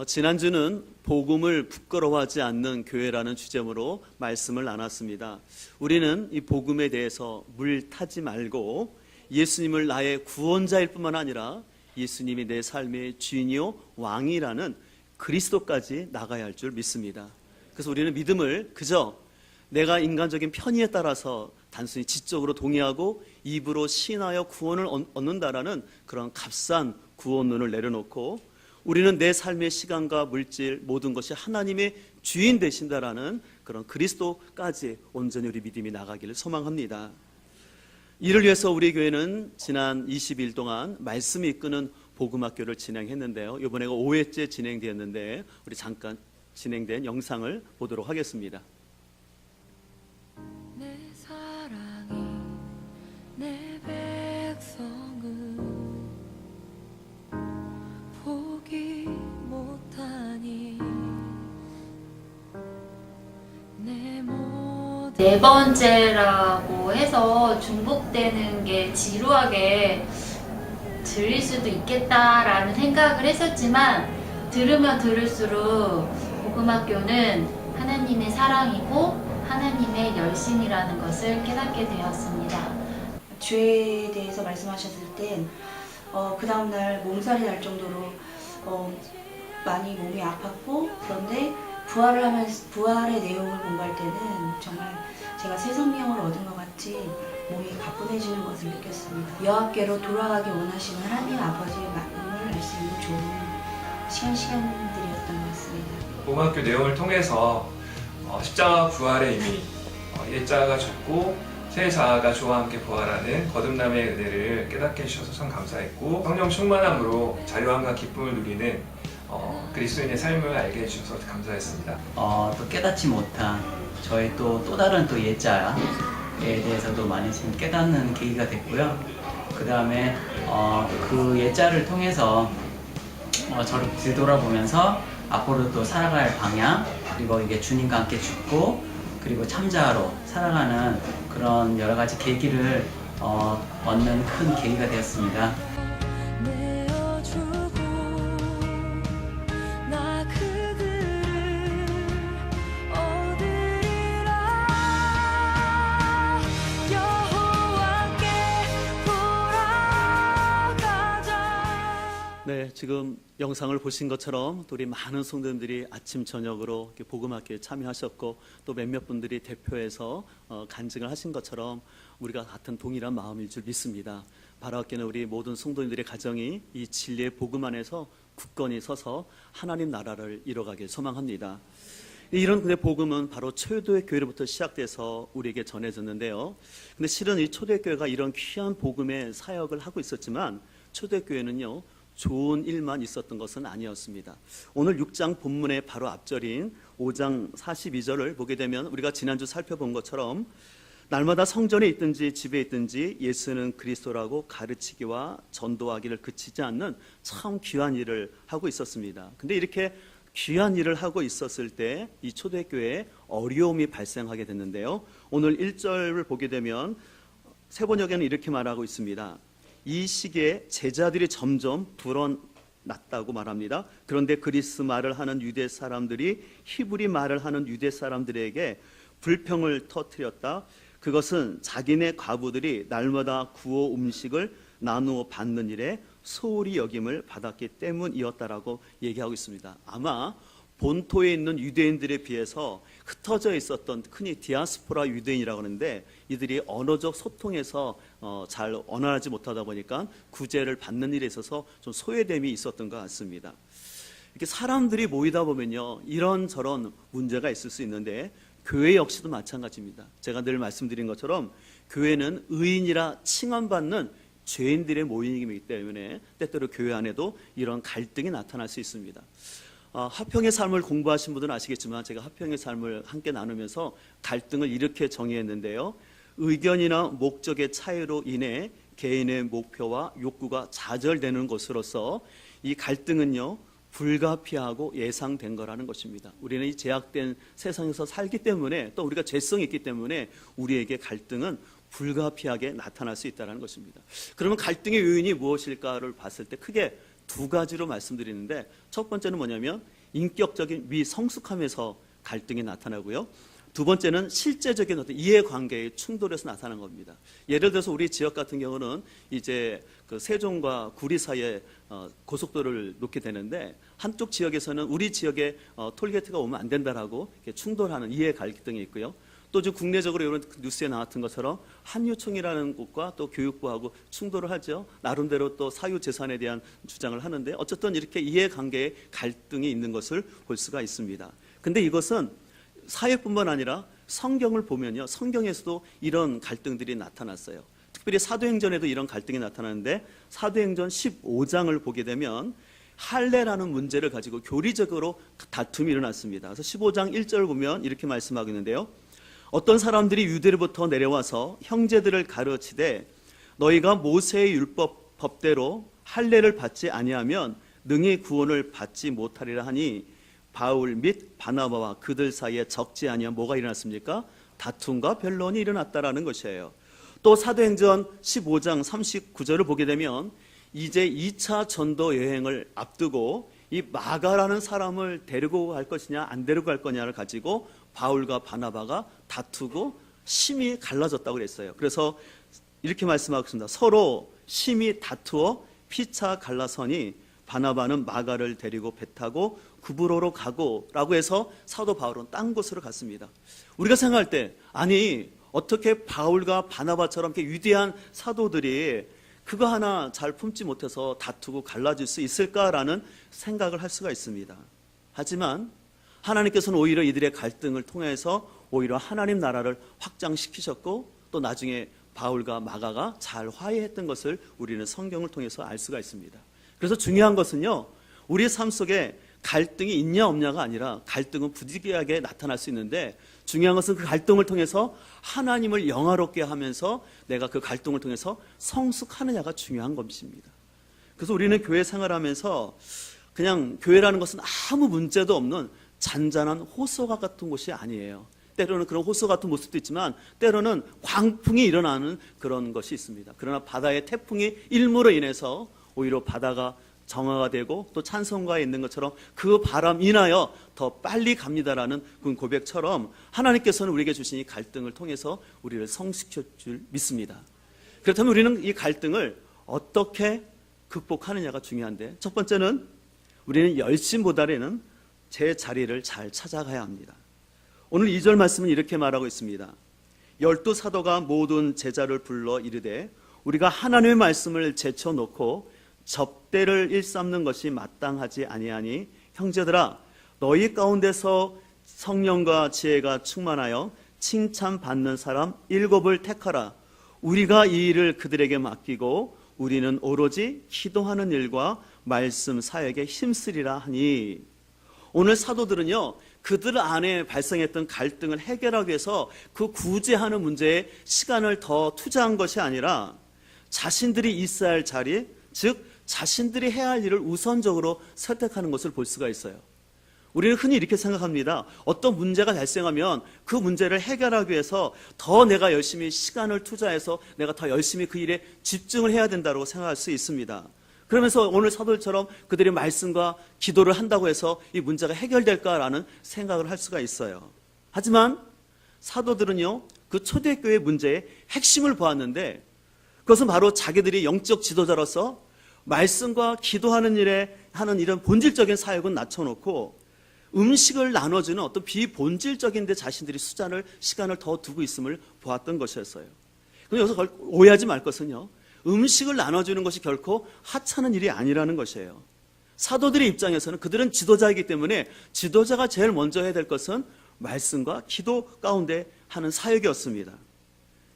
지난주는 복음을 부끄러워하지 않는 교회라는 주제로 말씀을 나눴습니다. 우리는 이 복음에 대해서 물 타지 말고 예수님을 나의 구원자일 뿐만 아니라 예수님이 내 삶의 주인이요 왕이라는 그리스도까지 나가야 할 줄 믿습니다. 그래서 우리는 믿음을 그저 내가 인간적인 편의에 따라서 단순히 지적으로 동의하고 입으로 신하여 구원을 얻는다라는 그런 값싼 구원론을 내려놓고 우리는 내 삶의 시간과 물질 모든 것이 하나님의 주인 되신다라는 그런 그리스도까지 온전히 우리 믿음이 나가기를 소망합니다. 이를 위해서 우리 교회는 지난 20일 동안 말씀이 이끄는 복음학교를 진행했는데요. 이번에가 5회째 진행되었는데 우리 잠깐 진행된 영상을 보도록 하겠습니다. 내 사랑이 내 백성을 보기 못하니 네 번째라고 해서 중복되는 게 지루하게 들릴 수도 있겠다라는 생각을 했었지만 들으면 들을수록 복음학교는 하나님의 사랑이고 하나님의 열심이라는 것을 깨닫게 되었습니다. 죄에 대해서 말씀하셨을 땐 그 다음날 몸살이 날 정도로 많이 몸이 아팠고, 그런데 부활을 하면서 부활의 내용을 공부할 때는 정말 제가 새 생명을 얻은 것 같이 몸이 가뿐해지는 것을 느꼈습니다. 여호와께로 돌아가기 원하시는 하나님 아버지의 마음을 알 수 있는 좋은 시간들이었던 것 같습니다. 복음학교 내용을 통해서 십자가 부활의 의미, 일자가 죽고 새 자아가 주와 함께 부활하는 거듭남의 은혜를 깨닫게 해주셔서 참 감사했고, 성령 충만함으로 자유함과 기쁨을 누리는 그리스도인의 삶을 알게 해주셔서 감사했습니다. 또 깨닫지 못한 저의 또 다른 예자에 대해서도 많이 지금 깨닫는 계기가 됐고요. 그 다음에 그 예자를 통해서 저를 뒤돌아보면서 앞으로 또 살아갈 방향, 그리고 이게 주님과 함께 죽고 그리고 참자로 살아가는 그런 여러 가지 계기를 얻는 큰 계기가 되었습니다. 내어주고 나 그들을 얻으리라. 여호와께 돌아가자. 네, 지금 영상을 보신 것처럼 또 우리 많은 성도님들이 아침 저녁으로 이렇게 복음학교에 참여하셨고 또 몇몇 분들이 대표해서 간증을 하신 것처럼 우리가 같은 동일한 마음일 줄 믿습니다. 바라옵기는 우리 모든 성도님들의 가정이 이 진리의 복음 안에서 굳건히 서서 하나님 나라를 이뤄가길 소망합니다. 이런 복음은 바로 초대교회 교회로부터 시작돼서 우리에게 전해졌는데요. 근데 실은 이 초대교회가 이런 귀한 복음의 사역을 하고 있었지만 초대교회는요, 좋은 일만 있었던 것은 아니었습니다. 오늘 6장 본문의 바로 앞절인 5장 42절을 보게 되면 우리가 지난주 살펴본 것처럼 날마다 성전에 있든지 집에 있든지 예수는 그리스도라고 가르치기와 전도하기를 그치지 않는 참 귀한 일을 하고 있었습니다. 근데 이렇게 귀한 일을 하고 있었을 때 이 초대교회에 어려움이 발생하게 됐는데요. 오늘 1절을 보게 되면 세번역에는 이렇게 말하고 있습니다. 이 시기에 제자들이 점점 불어났다고 말합니다. 그런데 그리스 말을 하는 유대 사람들이 히브리 말을 하는 유대 사람들에게 불평을 터뜨렸다. 그것은 자기네 과부들이 날마다 구워 음식을 나누어 받는 일에 소홀히 여김을 받았기 때문이었다라고 얘기하고 있습니다. 아마 본토에 있는 유대인들에 비해서 흩어져 있었던 흔히 디아스포라 유대인이라고 하는데 이들이 언어적 소통에서 잘 언어하지 못하다 보니까 구제를 받는 일에 있어서 좀 소외됨이 있었던 것 같습니다. 이렇게 사람들이 모이다 보면요, 이런저런 문제가 있을 수 있는데 교회 역시도 마찬가지입니다. 제가 늘 말씀드린 것처럼 교회는 의인이라 칭함받는 죄인들의 모임이기 때문에 때때로 교회 안에도 이런 갈등이 나타날 수 있습니다. 화평의 삶을 공부하신 분들은 아시겠지만 제가 화평의 삶을 함께 나누면서 갈등을 이렇게 정의했는데요. 의견이나 목적의 차이로 인해 개인의 목표와 욕구가 좌절되는 것으로서 이 갈등은요, 불가피하고 예상된 거라는 것입니다. 우리는 이 제약된 세상에서 살기 때문에 또 우리가 죄성이 있기 때문에 우리에게 갈등은 불가피하게 나타날 수 있다는 것입니다. 그러면 갈등의 요인이 무엇일까를 봤을 때 크게 두 가지로 말씀드리는데, 첫 번째는 뭐냐면 인격적인 미성숙함에서 갈등이 나타나고요. 두 번째는 실제적인 어떤 이해관계의 충돌에서 나타난 겁니다. 예를 들어서 우리 지역 같은 경우는 이제 그 세종과 구리 사이에 고속도로를 놓게 되는데, 한쪽 지역에서는 우리 지역에 톨게이트가 오면 안 된다라고 이렇게 충돌하는 이해 갈등이 있고요. 또 지금 국내적으로 이런 뉴스에 나왔던 것처럼 한유총이라는 곳과 또 교육부하고 충돌을 하죠. 나름대로 또 사유재산에 대한 주장을 하는데, 어쨌든 이렇게 이해관계의 갈등이 있는 것을 볼 수가 있습니다. 근데 이것은 사회뿐만 아니라 성경을 보면요, 성경에서도 이런 갈등들이 나타났어요. 특별히 사도행전에도 이런 갈등이 나타나는데, 사도행전 15장을 보게 되면 할례라는 문제를 가지고 교리적으로 다툼이 일어났습니다. 그래서 15장 1절 보면 이렇게 말씀하고 있는데요. 어떤 사람들이 유대로부터 내려와서 형제들을 가르치되 너희가 모세의 율법 법대로 할례를 받지 아니하면 능히 구원을 받지 못하리라 하니, 바울 및 바나바와 그들 사이에 적지 아니한 뭐가 일어났습니까? 다툼과 변론이 일어났다라는 것이에요. 또 사도행전 15장 39절을 보게 되면 이제 2차 전도 여행을 앞두고 이 마가라는 사람을 데리고 갈 것이냐 안 데리고 갈 거냐를 가지고 바울과 바나바가 다투고 심히 갈라졌다고 그랬어요. 그래서 이렇게 말씀하고 있습니다. 서로 심히 다투어 피차 갈라서니 바나바는 마가를 데리고 배 타고 구브로로 가고 라고 해서 사도 바울은 딴 곳으로 갔습니다. 우리가 생각할 때, 아니 어떻게 바울과 바나바처럼 이렇게 위대한 사도들이 그거 하나 잘 품지 못해서 다투고 갈라질 수 있을까라는 생각을 할 수가 있습니다. 하지만 하나님께서는 오히려 이들의 갈등을 통해서 오히려 하나님 나라를 확장시키셨고, 또 나중에 바울과 마가가 잘 화해했던 것을 우리는 성경을 통해서 알 수가 있습니다. 그래서 중요한 것은요, 우리의 삶 속에 갈등이 있냐 없냐가 아니라 갈등은 부득이하게 나타날 수 있는데, 중요한 것은 그 갈등을 통해서 하나님을 영화롭게 하면서 내가 그 갈등을 통해서 성숙하느냐가 중요한 것입니다. 그래서 우리는 교회 생활하면서 그냥 교회라는 것은 아무 문제도 없는 잔잔한 호수가 같은 곳이 아니에요. 때로는 그런 호수 같은 모습도 있지만 때로는 광풍이 일어나는 그런 것이 있습니다. 그러나 바다의 태풍이 일무로 인해서 오히려 바다가 정화가 되고 또 찬송가에 있는 것처럼 그 바람 인하여 더 빨리 갑니다라는 그 고백처럼 하나님께서는 우리에게 주신 이 갈등을 통해서 우리를 성숙시킬 줄 믿습니다. 그렇다면 우리는 이 갈등을 어떻게 극복하느냐가 중요한데, 첫 번째는 우리는 열심보다는 제 자리를 잘 찾아가야 합니다. 오늘 2절 말씀은 이렇게 말하고 있습니다. 12사도가 모든 제자를 불러 이르되 우리가 하나님의 말씀을 제쳐놓고 접대를 일삼는 것이 마땅하지 아니하니, 형제들아 너희 가운데서 성령과 지혜가 충만하여 칭찬받는 사람 7을 택하라. 우리가 이 일을 그들에게 맡기고 우리는 오로지 기도하는 일과 말씀 사역에 힘쓰리라 하니, 오늘 사도들은요, 그들 안에 발생했던 갈등을 해결하기 위해서 그 구제하는 문제에 시간을 더 투자한 것이 아니라 자신들이 있어야 할 자리, 즉 자신들이 해야 할 일을 우선적으로 선택하는 것을 볼 수가 있어요. 우리는 흔히 이렇게 생각합니다. 어떤 문제가 발생하면 그 문제를 해결하기 위해서 더 내가 열심히 시간을 투자해서 내가 더 열심히 그 일에 집중을 해야 된다고 생각할 수 있습니다. 그러면서 오늘 사도들처럼 그들이 말씀과 기도를 한다고 해서 이 문제가 해결될까라는 생각을 할 수가 있어요. 하지만 사도들은요, 그 초대교회 문제의 핵심을 보았는데, 그것은 바로 자기들이 영적 지도자로서 말씀과 기도하는 일에 하는 이런 본질적인 사역은 낮춰놓고 음식을 나눠주는 어떤 비본질적인 데 자신들이 시간을 더 두고 있음을 보았던 것이었어요. 그런데 여기서 오해하지 말 것은요, 음식을 나눠주는 것이 결코 하찮은 일이 아니라는 것이에요. 사도들의 입장에서는 그들은 지도자이기 때문에 지도자가 제일 먼저 해야 될 것은 말씀과 기도 가운데 하는 사역이었습니다.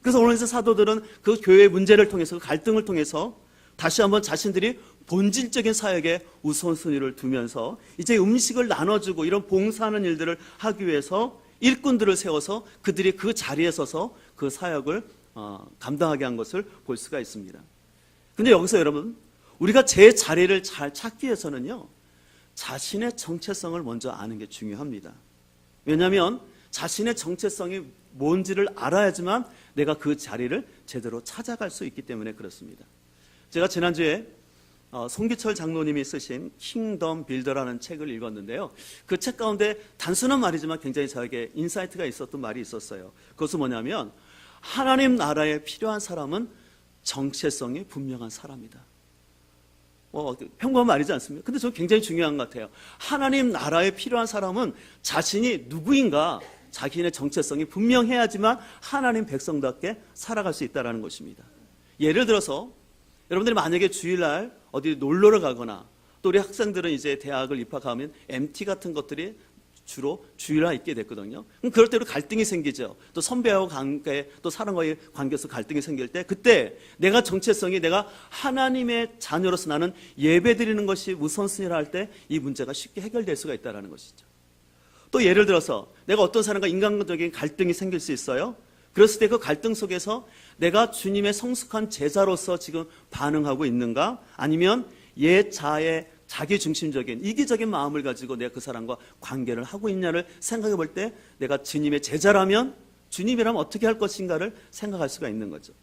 그래서 오늘 사도들은 그 교회의 문제를 통해서, 그 갈등을 통해서 다시 한번 자신들이 본질적인 사역에 우선순위를 두면서 이제 음식을 나눠주고 이런 봉사하는 일들을 하기 위해서 일꾼들을 세워서 그들이 그 자리에 서서 그 사역을 감당하게 한 것을 볼 수가 있습니다. 근데 여기서 여러분, 우리가 제 자리를 잘 찾기 위해서는요, 자신의 정체성을 먼저 아는 게 중요합니다. 왜냐하면 자신의 정체성이 뭔지를 알아야지만 내가 그 자리를 제대로 찾아갈 수 있기 때문에 그렇습니다. 제가 지난주에 송기철 장로님이 쓰신 킹덤 빌더라는 책을 읽었는데요. 그 책 가운데 단순한 말이지만 굉장히 저에게 인사이트가 있었던 말이 있었어요. 그것은 뭐냐면 하나님 나라에 필요한 사람은 정체성이 분명한 사람이다. 평범한 말이지 않습니까? 근데 저는 굉장히 중요한 것 같아요. 하나님 나라에 필요한 사람은 자신이 누구인가 자기네 정체성이 분명해야지만 하나님 백성답게 살아갈 수 있다는 것입니다. 예를 들어서 여러분들이 만약에 주일날 어디 놀러를 가거나 또 우리 학생들은 이제 대학을 입학하면 MT 같은 것들이 주로 주일날 있게 됐거든요. 그럼 그럴 때로 갈등이 생기죠. 또 선배하고 관계, 또 사람과의 관계에서 갈등이 생길 때 그때 내가 정체성이 내가 하나님의 자녀로서 나는 예배 드리는 것이 우선순위라 할 때 이 문제가 쉽게 해결될 수가 있다는 것이죠. 또 예를 들어서 내가 어떤 사람과 인간적인 갈등이 생길 수 있어요. 그랬을 때 그 갈등 속에서 내가 주님의 성숙한 제자로서 지금 반응하고 있는가 아니면 옛 자의 자기 중심적인 이기적인 마음을 가지고 내가 그 사람과 관계를 하고 있냐를 생각해 볼 때 내가 주님의 제자라면 주님이라면 어떻게 할 것인가를 생각할 수가 있는 거죠.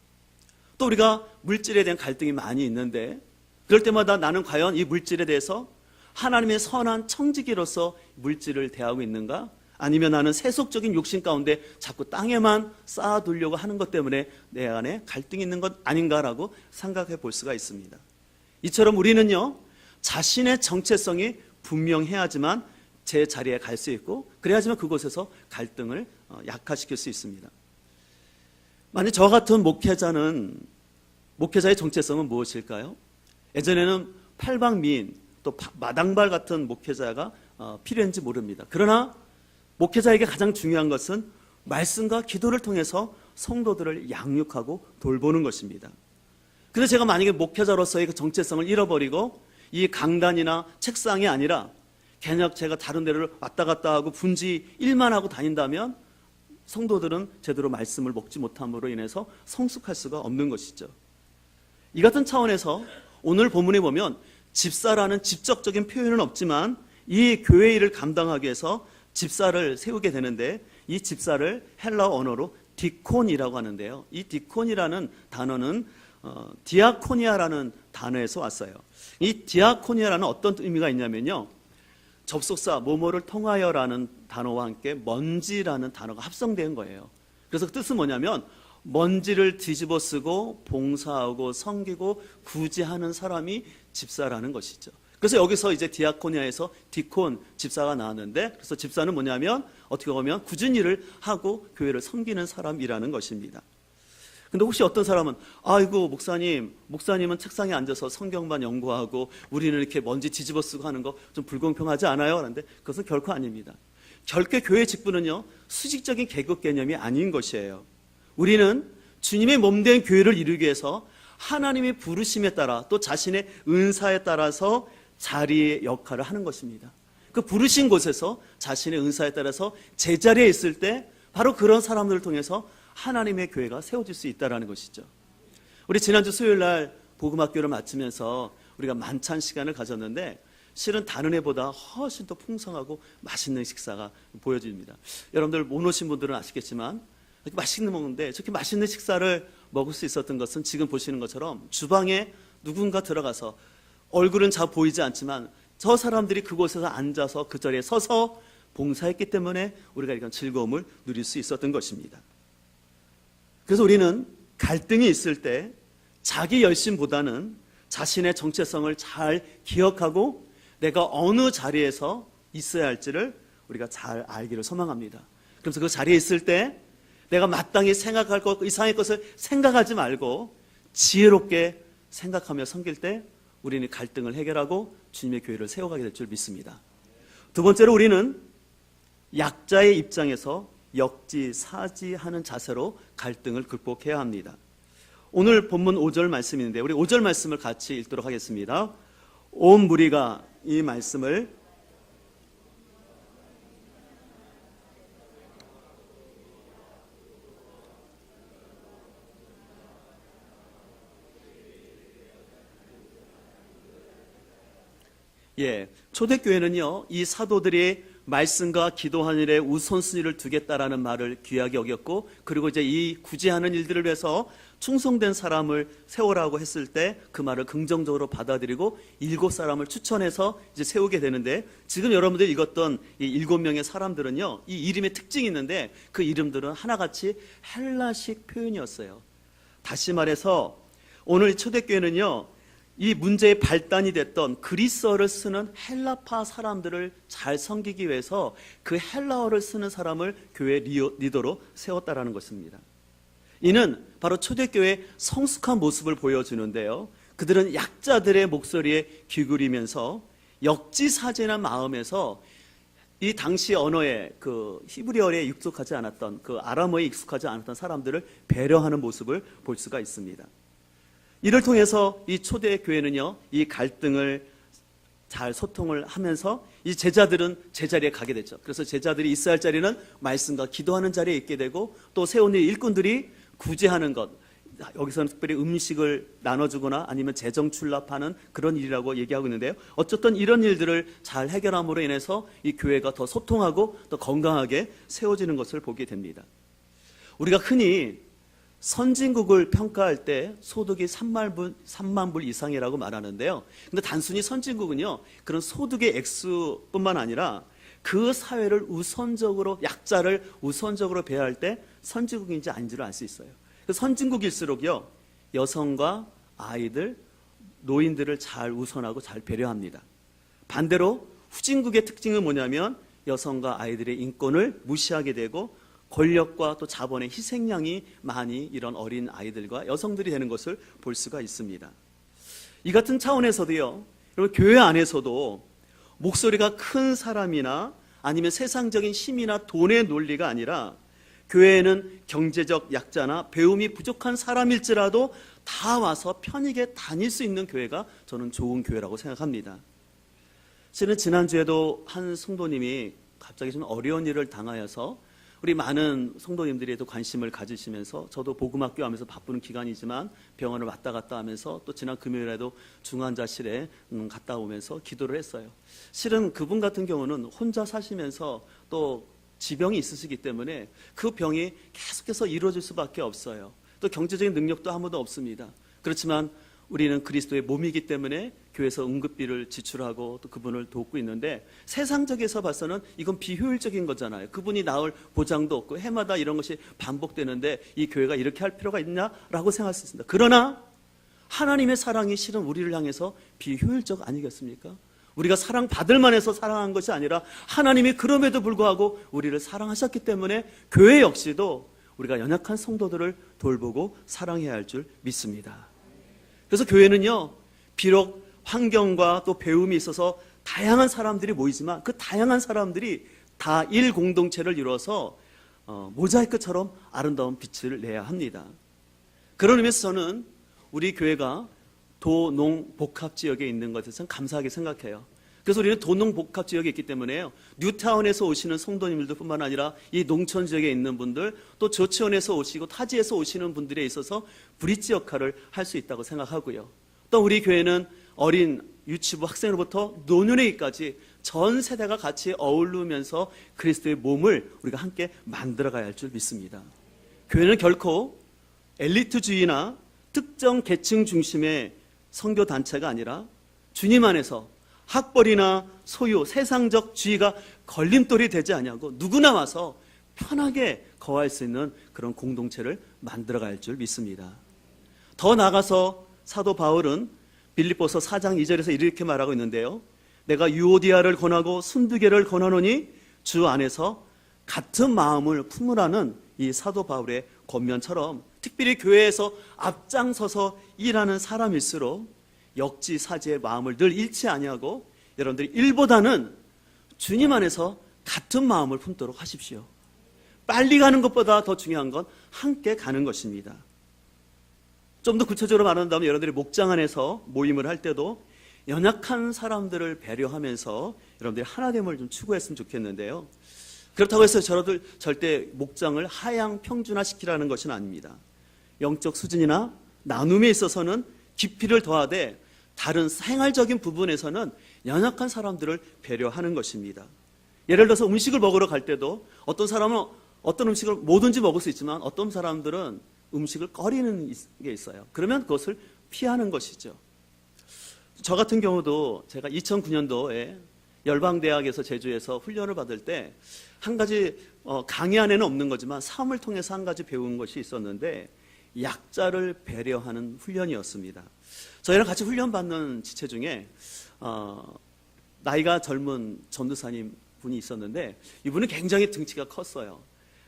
또 우리가 물질에 대한 갈등이 많이 있는데 그럴 때마다 나는 과연 이 물질에 대해서 하나님의 선한 청지기로서 물질을 대하고 있는가 아니면 나는 세속적인 욕심 가운데 자꾸 땅에만 쌓아두려고 하는 것 때문에 내 안에 갈등이 있는 것 아닌가라고 생각해 볼 수가 있습니다. 이처럼 우리는요 자신의 정체성이 분명해야지만 제 자리에 갈 수 있고 그래야지만 그곳에서 갈등을 약화시킬 수 있습니다. 만약 저 같은 목회자의 정체성은 무엇일까요? 예전에는 팔방미인 또 마당발 같은 목회자가 필요했는지 모릅니다. 그러나 목회자에게 가장 중요한 것은 말씀과 기도를 통해서 성도들을 양육하고 돌보는 것입니다. 그래서 제가 만약에 목회자로서의 그 정체성을 잃어버리고 이 강단이나 책상이 아니라 그냥 제가 다른 데를 왔다 갔다 하고 분지 일만 하고 다닌다면 성도들은 제대로 말씀을 먹지 못함으로 인해서 성숙할 수가 없는 것이죠. 이 같은 차원에서 오늘 본문에 보면 집사라는 직접적인 표현은 없지만 이 교회 일을 감당하기 위해서 집사를 세우게 되는데 이 집사를 헬라어 언어로 디콘이라고 하는데요. 이 디콘이라는 단어는 디아코니아라는 단어에서 왔어요. 이 디아코니아라는 어떤 의미가 있냐면요. 접속사 뭐뭐를 통하여라는 단어와 함께 먼지라는 단어가 합성된 거예요. 그래서 그 뜻은 뭐냐면 먼지를 뒤집어 쓰고 봉사하고 섬기고 구제하는 사람이 집사라는 것이죠. 그래서 여기서 이제 디아코니아에서 디콘 집사가 나왔는데 그래서 집사는 뭐냐면 어떻게 보면 굳은 일을 하고 교회를 섬기는 사람이라는 것입니다. 근데 혹시 어떤 사람은 아이고 목사님은 책상에 앉아서 성경만 연구하고 우리는 이렇게 먼지 뒤집어 쓰고 하는 거 좀 불공평하지 않아요? 그런데 그것은 결코 아닙니다. 결코 교회 직분은요 수직적인 계급 개념이 아닌 것이에요. 우리는 주님의 몸된 교회를 이루기 위해서 하나님의 부르심에 따라 또 자신의 은사에 따라서 자리의 역할을 하는 것입니다. 그 부르신 곳에서 자신의 은사에 따라서 제자리에 있을 때 바로 그런 사람들을 통해서 하나님의 교회가 세워질 수 있다는 것이죠. 우리 지난주 수요일 날 복음학교를 마치면서 우리가 만찬 시간을 가졌는데 실은 다른 해보다 훨씬 더 풍성하고 맛있는 식사가 보여집니다. 여러분들 못 오신 분들은 아시겠지만 이렇게 맛있는 먹는데 저렇게 맛있는 식사를 먹을 수 있었던 것은 지금 보시는 것처럼 주방에 누군가 들어가서 얼굴은 잘 보이지 않지만 저 사람들이 그곳에서 앉아서 그 자리에 서서 봉사했기 때문에 우리가 이런 즐거움을 누릴 수 있었던 것입니다. 그래서 우리는 갈등이 있을 때 자기 열심보다는 자신의 정체성을 잘 기억하고 내가 어느 자리에서 있어야 할지를 우리가 잘 알기를 소망합니다. 그래서 그 자리에 있을 때 내가 마땅히 생각할 것, 이상의 것을 생각하지 말고 지혜롭게 생각하며 섬길 때 우리는 갈등을 해결하고 주님의 교회를 세워가게 될 줄 믿습니다. 두 번째로 우리는 약자의 입장에서 역지사지하는 자세로 갈등을 극복해야 합니다. 오늘 본문 5절 말씀인데 우리 5절 말씀을 같이 읽도록 하겠습니다. 온 무리가 이 말씀을 초대교회는요 이 사도들이 말씀과 기도하는 일에 우선순위를 두겠다라는 말을 귀하게 여겼고, 그리고 이제 이 구제하는 일들을 위해서 충성된 사람을 세우라고 했을 때 그 말을 긍정적으로 받아들이고 7사람을 추천해서 이제 세우게 되는데, 지금 여러분들이 읽었던 이 7명의 사람들은요, 이 이름의 특징이 있는데 그 이름들은 하나같이 헬라식 표현이었어요. 다시 말해서 오늘 초대교회는요, 이 문제의 발단이 됐던 그리스어를 쓰는 헬라파 사람들을 잘 섬기기 위해서 그 헬라어를 쓰는 사람을 교회 리더로 세웠다라는 것입니다. 이는 바로 초대교회의 성숙한 모습을 보여주는데요, 그들은 약자들의 목소리에 귀 기울이면서 역지사지한 마음에서 이 당시 언어에 그 히브리어에 익숙하지 않았던, 그 아람어에 익숙하지 않았던 사람들을 배려하는 모습을 볼 수가 있습니다. 이를 통해서 이 초대교회는요, 이 갈등을 잘 소통을 하면서 이 제자들은 제자리에 가게 됐죠. 그래서 제자들이 있어야 할 자리는 말씀과 기도하는 자리에 있게 되고, 또 세운 일꾼들이 구제하는 것, 여기서는 특별히 음식을 나눠주거나 아니면 재정 출납하는 그런 일이라고 얘기하고 있는데요, 어쨌든 이런 일들을 잘 해결함으로 인해서 이 교회가 더 소통하고 더 건강하게 세워지는 것을 보게 됩니다. 우리가 흔히 선진국을 평가할 때 소득이 3만 불 이상이라고 말하는데요, 근데 단순히 선진국은요, 그런 소득의 액수뿐만 아니라 그 사회를 우선적으로, 약자를 우선적으로 배려할 때 선진국인지 아닌지를 알 수 있어요. 선진국일수록요, 여성과 아이들, 노인들을 잘 우선하고 잘 배려합니다. 반대로 후진국의 특징은 뭐냐면 여성과 아이들의 인권을 무시하게 되고 권력과 또 자본의 희생양이 많이 이런 어린 아이들과 여성들이 되는 것을 볼 수가 있습니다. 이 같은 차원에서도요, 여러분, 교회 안에서도 목소리가 큰 사람이나 아니면 세상적인 힘이나 돈의 논리가 아니라, 교회에는 경제적 약자나 배움이 부족한 사람일지라도 다 와서 편하게 다닐 수 있는 교회가 저는 좋은 교회라고 생각합니다. 실은 지난주에도 한 성도님이 갑자기 좀 어려운 일을 당하여서 우리 많은 성도님들이 또 관심을 가지시면서, 저도 복음학교 하면서 바쁘는 기간이지만 병원을 왔다 갔다 하면서 또 지난 금요일에도 중환자실에 갔다 오면서 기도를 했어요. 실은 그분 같은 경우는 혼자 사시면서 또 지병이 있으시기 때문에 그 병이 계속해서 이루어질 수밖에 없어요. 또 경제적인 능력도 아무도 없습니다. 그렇지만 우리는 그리스도의 몸이기 때문에 교회에서 응급비를 지출하고 또 그분을 돕고 있는데, 세상적에서 봐서는 이건 비효율적인 거잖아요. 그분이 나을 보장도 없고 해마다 이런 것이 반복되는데 이 교회가 이렇게 할 필요가 있냐라고 생각할 수 있습니다. 그러나 하나님의 사랑이 실은 우리를 향해서 비효율적 아니겠습니까? 우리가 사랑받을 만해서 사랑한 것이 아니라 하나님이 그럼에도 불구하고 우리를 사랑하셨기 때문에 교회 역시도 우리가 연약한 성도들을 돌보고 사랑해야 할 줄 믿습니다. 그래서 교회는요, 비록 환경과 또 배움이 있어서 다양한 사람들이 모이지만 그 다양한 사람들이 다 일 공동체를 이루어서 모자이크처럼 아름다운 빛을 내야 합니다. 그런 의미에서 저는 우리 교회가 도농복합지역에 있는 것에 대해서 감사하게 생각해요. 그래서 우리는 도농복합지역에 있기 때문에요, 뉴타운에서 오시는 성도님들 뿐만 아니라 이 농촌지역에 있는 분들, 또 저치원에서 오시고 타지에서 오시는 분들에 있어서 브릿지 역할을 할 수 있다고 생각하고요. 또 우리 교회는 어린 유치부 학생으로부터 노년에까지 전 세대가 같이 어울리면서 그리스도의 몸을 우리가 함께 만들어가야 할 줄 믿습니다. 교회는 결코 엘리트주의나 특정 계층 중심의 선교 단체가 아니라 주님 안에서 학벌이나 소유, 세상적 주의가 걸림돌이 되지 아니하고 누구나 와서 편하게 거할 수 있는 그런 공동체를 만들어갈 줄 믿습니다. 더 나아가서 사도 바울은 빌립보서 4장 2절에서 이렇게 말하고 있는데요, 내가 유오디아를 권하고 순두개를 권하노니 주 안에서 같은 마음을 품으라는 이 사도 바울의 권면처럼, 특별히 교회에서 앞장서서 일하는 사람일수록 역지사지의 마음을 늘 잃지 아니하고 여러분들이 일보다는 주님 안에서 같은 마음을 품도록 하십시오. 빨리 가는 것보다 더 중요한 건 함께 가는 것입니다. 좀 더 구체적으로 말한다면 여러분들이 목장 안에서 모임을 할 때도 연약한 사람들을 배려하면서 여러분들이 하나됨을 좀 추구했으면 좋겠는데요, 그렇다고 해서 저러들 절대 목장을 하향 평준화시키라는 것은 아닙니다. 영적 수준이나 나눔에 있어서는 깊이를 더하되 다른 생활적인 부분에서는 연약한 사람들을 배려하는 것입니다. 예를 들어서 음식을 먹으러 갈 때도 어떤 사람은 어떤 음식을 뭐든지 먹을 수 있지만 어떤 사람들은 음식을 꺼리는 게 있어요. 그러면 그것을 피하는 것이죠. 저 같은 경우도 제가 2009년도에 열방대학에서 제주에서 훈련을 받을 때 한 가지 강의 안에는 없는 거지만 삶을 통해서 한 가지 배운 것이 있었는데 약자를 배려하는 훈련이었습니다. 저희랑 같이 훈련 받는 지체 중에 나이가 젊은 전도사님 분이 있었는데 이분은 굉장히 등치가 컸어요.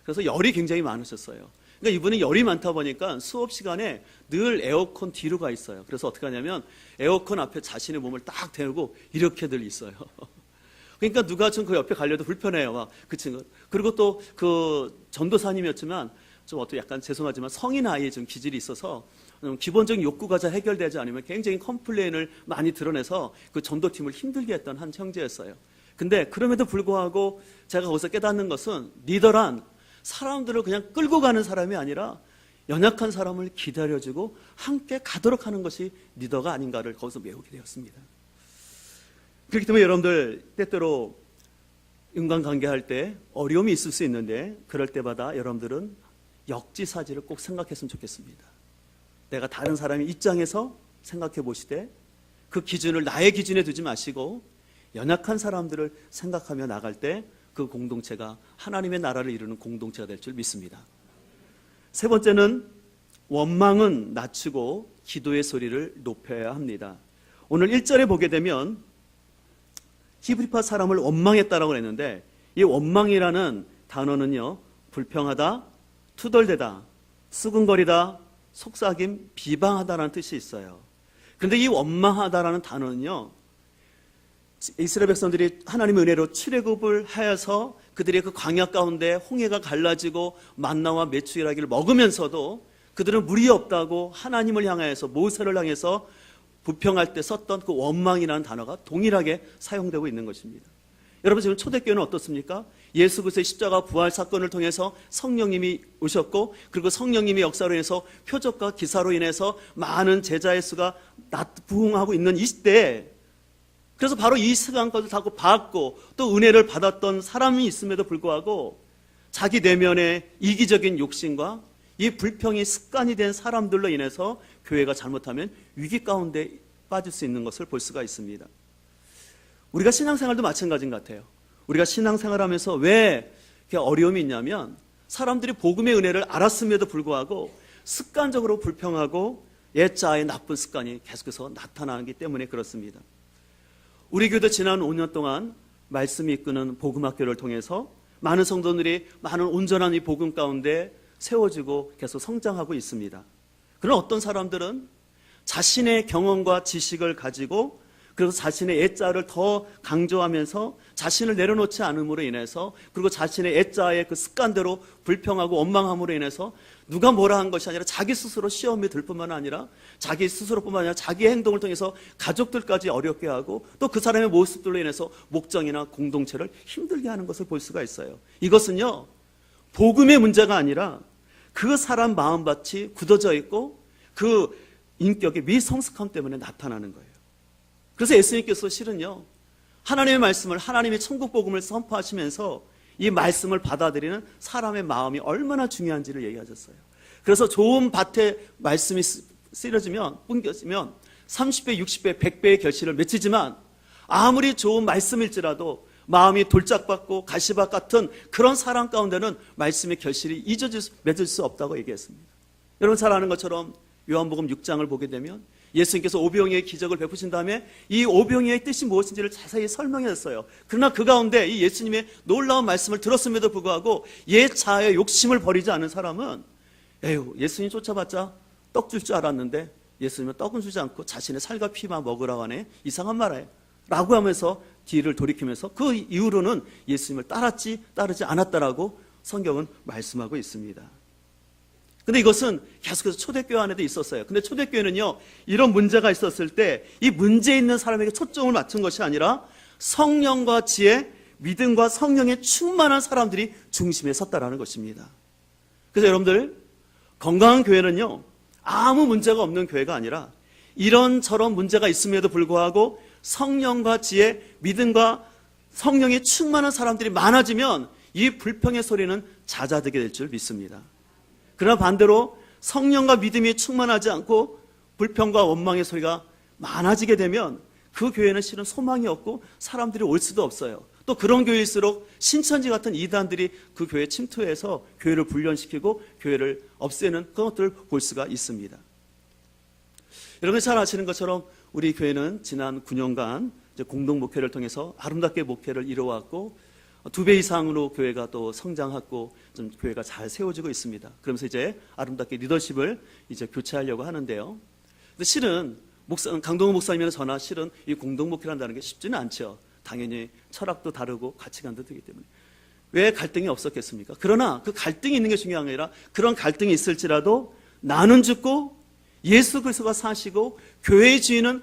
그래서 열이 굉장히 많으셨어요. 그러니까 이분이 열이 많다 보니까 수업 시간에 늘 에어컨 뒤로 가 있어요. 그래서 어떻게 하냐면 에어컨 앞에 자신의 몸을 딱 대고 이렇게들 있어요. 그러니까 누가 좀 그 옆에 가려도 불편해요. 막 그 친구. 그리고 또 그 전도사님이었지만 좀 어떻게 약간 죄송하지만 성인 아이의 좀 기질이 있어서 기본적인 욕구가 잘 해결되지 않으면 굉장히 컴플레인을 많이 드러내서 그 전도팀을 힘들게 했던 한 형제였어요. 근데 그럼에도 불구하고 제가 거기서 깨닫는 것은 리더란 사람들을 그냥 끌고 가는 사람이 아니라 연약한 사람을 기다려주고 함께 가도록 하는 것이 리더가 아닌가를 거기서 배우게 되었습니다. 그렇기 때문에 여러분들 때때로 인간관계할 때 어려움이 있을 수 있는데 그럴 때마다 여러분들은 역지사지를 꼭 생각했으면 좋겠습니다. 내가 다른 사람의 입장에서 생각해 보시되 그 기준을 나의 기준에 두지 마시고 연약한 사람들을 생각하며 나갈 때 그 공동체가 하나님의 나라를 이루는 공동체가 될 줄 믿습니다. 세 번째는 원망은 낮추고 기도의 소리를 높여야 합니다. 오늘 1절에 보게 되면 히브리파 사람을 원망했다라고 했는데 이 원망이라는 단어는요 불평하다, 투덜대다, 수근거리다, 속삭임, 비방하다라는 뜻이 있어요. 그런데 이 원망하다라는 단어는요 이스라엘 백성들이 하나님의 은혜로 출애굽을 하여서 그들의 그 광야 가운데 홍해가 갈라지고 만나와 메추라기를 먹으면서도 그들은 물이 없다고 하나님을 향해서 모세를 향해서 부평할 때 썼던 그 원망이라는 단어가 동일하게 사용되고 있는 것입니다. 여러분 지금 초대교회는 어떻습니까? 예수 그리스도의 십자가 부활 사건을 통해서 성령님이 오셨고 그리고 성령님의 역사로 인해서 표적과 기사로 인해서 많은 제자의 수가 부흥하고 있는 이 시대에 그래서 바로 이 시간까지 다 받고 또 은혜를 받았던 사람이 있음에도 불구하고 자기 내면의 이기적인 욕심과 이 불평이 습관이 된 사람들로 인해서 교회가 잘못하면 위기 가운데 빠질 수 있는 것을 볼 수가 있습니다. 우리가 신앙생활도 마찬가지인 것 같아요. 우리가 신앙생활하면서 왜 이렇게 어려움이 있냐면 사람들이 복음의 은혜를 알았음에도 불구하고 습관적으로 불평하고 옛자의 나쁜 습관이 계속해서 나타나기 때문에 그렇습니다. 우리 교회도 지난 5년 동안 말씀이 이끄는 복음학교를 통해서 많은 성도들이 많은 온전한 이 복음 가운데 세워지고 계속 성장하고 있습니다. 그런 어떤 사람들은 자신의 경험과 지식을 가지고 그리고 자신의 애자를 더 강조하면서 자신을 내려놓지 않음으로 인해서 그리고 자신의 애자의 그 습관대로 불평하고 원망함으로 인해서 누가 뭐라 한 것이 아니라 자기 스스로 시험에 들 뿐만 아니라 자기 스스로뿐만 아니라 자기의 행동을 통해서 가족들까지 어렵게 하고 또 그 사람의 모습들로 인해서 목장이나 공동체를 힘들게 하는 것을 볼 수가 있어요. 이것은요 복음의 문제가 아니라 그 사람 마음밭이 굳어져 있고 그 인격의 미성숙함 때문에 나타나는 거예요. 그래서 예수님께서 실은요 하나님의 말씀을 하나님의 천국 복음을 선포하시면서 이 말씀을 받아들이는 사람의 마음이 얼마나 중요한지를 얘기하셨어요. 그래서 좋은 밭에 말씀이 쓰러지면 뿜겨지면 30배, 60배, 100배의 결실을 맺히지만 아무리 좋은 말씀일지라도 마음이 돌짝받고 가시밭 같은 그런 사람 가운데는 말씀의 결실이 맺을 수 없다고 얘기했습니다. 여러분 잘 아는 것처럼 요한복음 6장을 보게 되면 예수님께서 오병이어의 기적을 베푸신 다음에 이 오병이어의 뜻이 무엇인지를 자세히 설명했어요. 그러나 그 가운데 이 예수님의 놀라운 말씀을 들었음에도 불구하고 옛 자아의 욕심을 버리지 않은 사람은 에휴 예수님 쫓아봤자 떡 줄 줄 알았는데 예수님은 떡은 주지 않고 자신의 살과 피만 먹으라고 하네. 이상한 말이에요. 라고 하면서 뒤를 돌이키면서 그 이후로는 예수님을 따르지 않았다라고 성경은 말씀하고 있습니다. 근데 이것은 계속해서 초대교회 안에도 있었어요. 근데 초대교회는요, 이런 문제가 있었을 때 이 문제 있는 사람에게 초점을 맞춘 것이 아니라 성령과 지혜, 믿음과 성령에 충만한 사람들이 중심에 섰다라는 것입니다. 그래서 여러분들, 건강한 교회는요, 아무 문제가 없는 교회가 아니라 이런저런 문제가 있음에도 불구하고 성령과 지혜, 믿음과 성령이 충만한 사람들이 많아지면 이 불평의 소리는 잦아들게 될 줄 믿습니다. 그러나 반대로 성령과 믿음이 충만하지 않고 불평과 원망의 소리가 많아지게 되면 그 교회는 실은 소망이 없고 사람들이 올 수도 없어요. 또 그런 교회일수록 신천지 같은 이단들이 그 교회에 침투해서 교회를 분련시키고 교회를 없애는 그런 것들을 볼 수가 있습니다. 여러분이 잘 아시는 것처럼 우리 교회는 지난 9년간 공동 목회를 통해서 아름답게 목회를 이루어왔고 2배 이상으로 교회가 또 성장하고 좀 교회가 잘 세워지고 있습니다. 그러면서 이제 아름답게 리더십을 이제 교체하려고 하는데요. 근데 실은 강동원 목사님이나 저나 실은 이 공동 목회를 한다는 게 쉽지는 않죠. 당연히 철학도 다르고 가치관도 다르기 때문에. 왜 갈등이 없었겠습니까? 그러나 그 갈등이 있는 게 중요한 게 아니라 그런 갈등이 있을지라도 나는 죽고 예수 그리스도가 사시고 교회의 주인은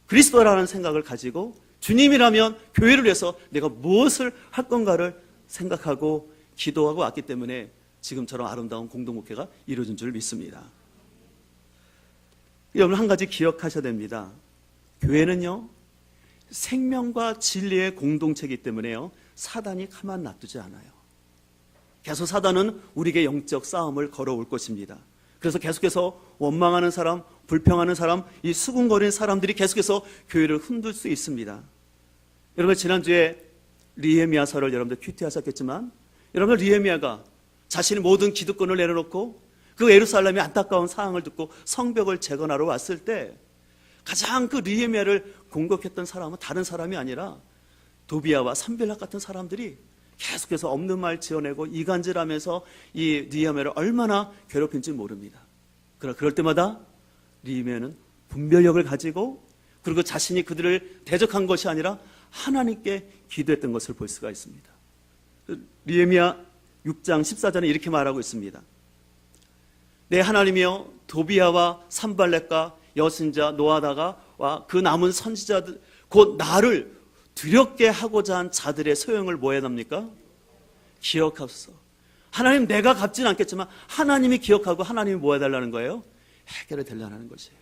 그리스도라는 생각을 가지고 주님이라면 교회를 위해서 내가 무엇을 할 건가를 생각하고 기도하고 왔기 때문에 지금처럼 아름다운 공동목회가 이루어진 줄 믿습니다. 여러분 한 가지 기억하셔야 됩니다. 교회는요 생명과 진리의 공동체이기 때문에요 사단이 가만 놔두지 않아요. 계속 사단은 우리에게 영적 싸움을 걸어올 것입니다. 그래서 계속해서 원망하는 사람, 불평하는 사람, 이 수군거리는 사람들이 계속해서 교회를 흔들 수 있습니다. 여러분 지난주에 느헤미야서를 여러분들 큐티하셨겠지만 여러분들 느헤미야가 자신의 모든 기득권을 내려놓고 그 예루살렘의 안타까운 상황을 듣고 성벽을 재건하러 왔을 때 가장 그 느헤미야를 공격했던 사람은 다른 사람이 아니라 도비야와 산벨락 같은 사람들이 계속해서 없는 말 지어내고 이간질하면서 이 느헤미야를 얼마나 괴롭힌지 모릅니다. 그러나 그럴 때마다 느헤미야는 분별력을 가지고 그리고 자신이 그들을 대적한 것이 아니라 하나님께 기도했던 것을 볼 수가 있습니다. 느헤미야 6장 14절에 이렇게 말하고 있습니다. 내 하나님이여 도비야와 산발렛과 여신자 노아다가와 그 남은 선지자들 곧 나를 두렵게 하고자 한 자들의 소용을 뭐 해야 합니까? 기억하소서. 하나님 내가 갚진 않겠지만 하나님이 기억하고 하나님이 뭐 해달라는 거예요? 해결해 달라는 것이에요.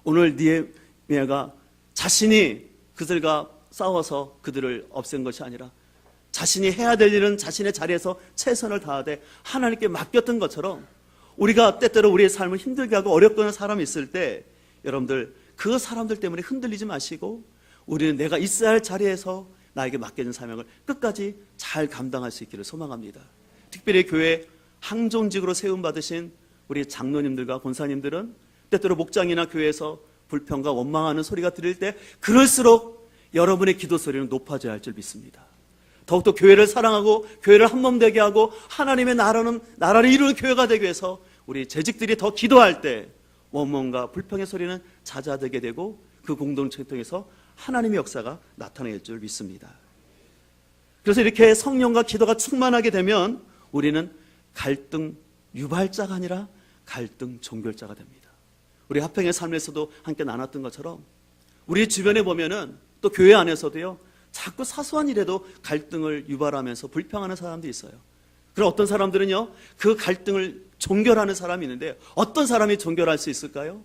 오늘 느헤미야가 자신이 그들과 싸워서 그들을 없앤 것이 아니라 자신이 해야 될 일은 자신의 자리에서 최선을 다하되 하나님께 맡겼던 것처럼 우리가 때때로 우리의 삶을 힘들게 하고 어렵게 하는 사람이 있을 때 여러분들 그 사람들 때문에 흔들리지 마시고 우리는 내가 있어야 할 자리에서 나에게 맡겨진 사명을 끝까지 잘 감당할 수 있기를 소망합니다. 특별히 교회 항존직으로 세움받으신 우리 장로님들과 권사님들은 때때로 목장이나 교회에서 불평과 원망하는 소리가 들릴 때 그럴수록 여러분의 기도 소리는 높아져야 할 줄 믿습니다. 더욱더 교회를 사랑하고 교회를 한몸 되게 하고 하나님의 나라를 이루는 교회가 되기 위해서 우리 재직들이 더 기도할 때 원망과 불평의 소리는 잦아들게 되고 그 공동체를 통해서 하나님의 역사가 나타낼 줄 믿습니다. 그래서 이렇게 성령과 기도가 충만하게 되면 우리는 갈등 유발자가 아니라 갈등 종결자가 됩니다. 우리 화평의 삶에서도 함께 나눴던 것처럼 우리 주변에 보면은 또 교회 안에서도요 자꾸 사소한 일에도 갈등을 유발하면서 불평하는 사람도 있어요. 그럼 어떤 사람들은요 그 갈등을 종결하는 사람이 있는데 어떤 사람이 종결할 수 있을까요?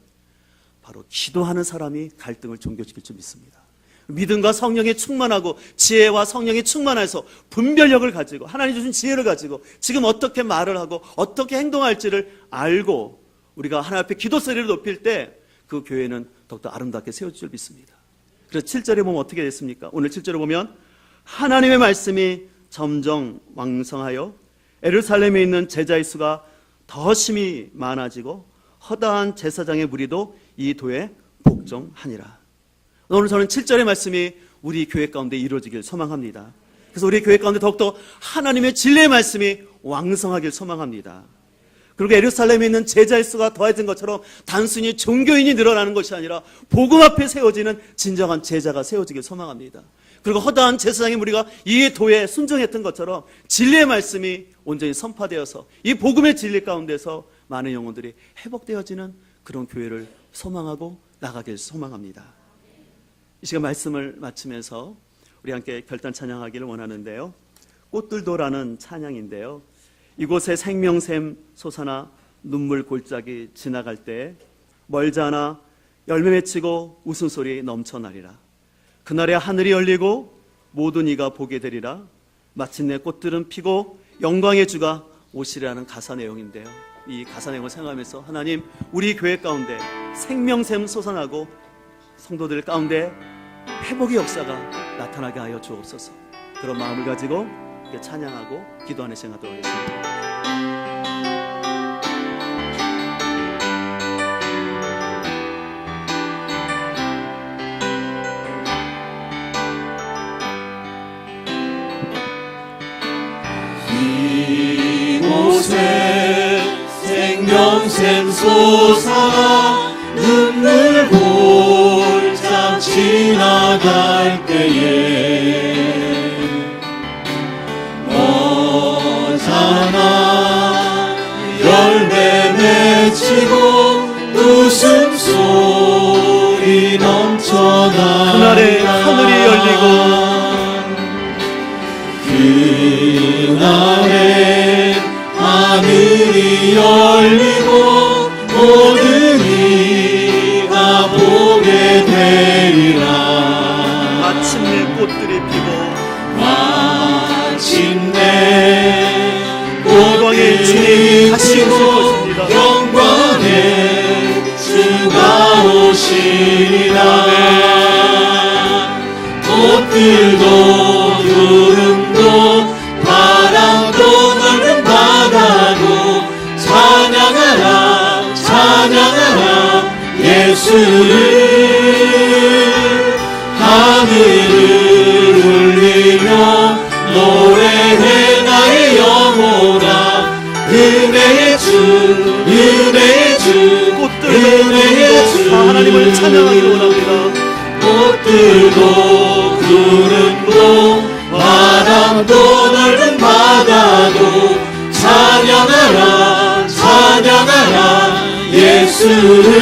바로 기도하는 사람이 갈등을 종결시킬 줄 믿습니다. 믿음과 성령에 충만하고 지혜와 성령에 충만해서 분별력을 가지고 하나님 주신 지혜를 가지고 지금 어떻게 말을 하고 어떻게 행동할지를 알고 우리가 하나님 앞에 기도 소리를 높일 때 그 교회는 더욱더 아름답게 세워질 줄 믿습니다. 그래서 7절에 보면 어떻게 됐습니까? 오늘 7절에 보면 하나님의 말씀이 점점 왕성하여 예루살렘에 있는 제자의 수가 더 심히 많아지고 허다한 제사장의 무리도 이 도에 복종하니라. 오늘 저는 7절의 말씀이 우리 교회 가운데 이루어지길 소망합니다. 그래서 우리 교회 가운데 더욱더 하나님의 진리의 말씀이 왕성하길 소망합니다. 그리고 예루살렘에 있는 제자의 수가 더해진 것처럼 단순히 종교인이 늘어나는 것이 아니라 복음 앞에 세워지는 진정한 제자가 세워지길 소망합니다. 그리고 허다한 제사장의 무리가 이 도에 순종했던 것처럼 진리의 말씀이 온전히 선포되어서 이 복음의 진리 가운데서 많은 영혼들이 회복되어지는 그런 교회를 소망하고 나가길 소망합니다. 이 시간 말씀을 마치면서 우리 함께 결단 찬양하기를 원하는데요. 꽃들도라는 찬양인데요. 이곳에 생명샘 솟아나 눈물 골짜기 지나갈 때 멀지 않아 열매 맺히고 웃음소리 넘쳐나리라. 그날에 하늘이 열리고 모든 이가 보게 되리라. 마침내 꽃들은 피고 영광의 주가 오시리라는 가사 내용인데요. 이 가사 내용을 생각하면서 하나님, 우리 교회 가운데 생명샘 솟아나고 성도들 가운데 회복의 역사가 나타나게 하여 주옵소서. 그런 마음을 가지고 찬양하고 기도하는 시간 하도록 하겠습니다. 이곳에 생명샘 솟아 눈물 골짝 지나갈 때에 어자나 열매 맺히고 웃음소리 넘쳐나리라. 그날에 하늘이 열리고 그날에 하늘이 열리고 모든 이가 보게 되리라. 마침내 꽃들이 피고 마침내 영광의 주님 다시 오실 것입니다. 영광의 주가 오시리라. 꽃들도 구름도 바람도 넓은 바다도 찬양하라 찬양하라 예수를. 하늘을 울리며 노래해 나의 영혼아. 은혜의 주 은혜의 주 은혜의 주. 하나님을 찬양하기를 원합니다. 꽃들도 구름도 바람도 넓은 바다도 찬양하라 찬양하라 예수를.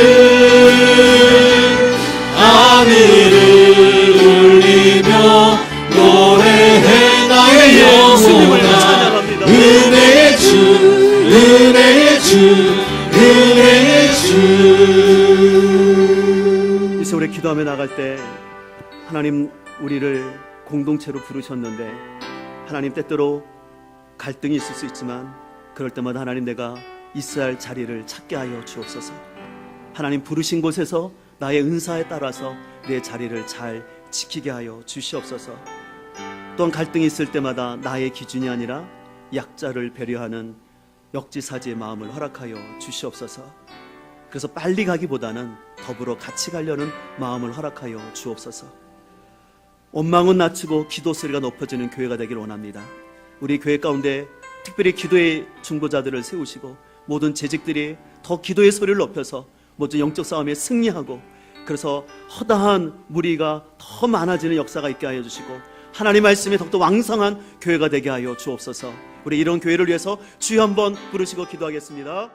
하늘을 울리며 노래해 나의 영혼아. 은혜의 주 은혜의 주 은혜의 주. 이 세월에 기도하며 나갈 때 하나님, 우리를 공동체로 부르셨는데 하나님, 때때로 갈등이 있을 수 있지만 그럴 때마다 하나님, 내가 있어야 할 자리를 찾게 하여 주옵소서. 하나님, 부르신 곳에서 나의 은사에 따라서 내 자리를 잘 지키게 하여 주시옵소서. 또한 갈등이 있을 때마다 나의 기준이 아니라 약자를 배려하는 역지사지의 마음을 허락하여 주시옵소서. 그래서 빨리 가기보다는 더불어 같이 가려는 마음을 허락하여 주옵소서. 원망은 낮추고 기도 소리가 높아지는 교회가 되길 원합니다. 우리 교회 가운데 특별히 기도의 중보자들을 세우시고 모든 재직들이 더 기도의 소리를 높여서 모든 영적 싸움에 승리하고, 그래서 허다한 무리가 더 많아지는 역사가 있게 하여 주시고 하나님 말씀이 더욱더 왕성한 교회가 되게 하여 주옵소서. 우리 이런 교회를 위해서 주여 한번 부르시고 기도하겠습니다.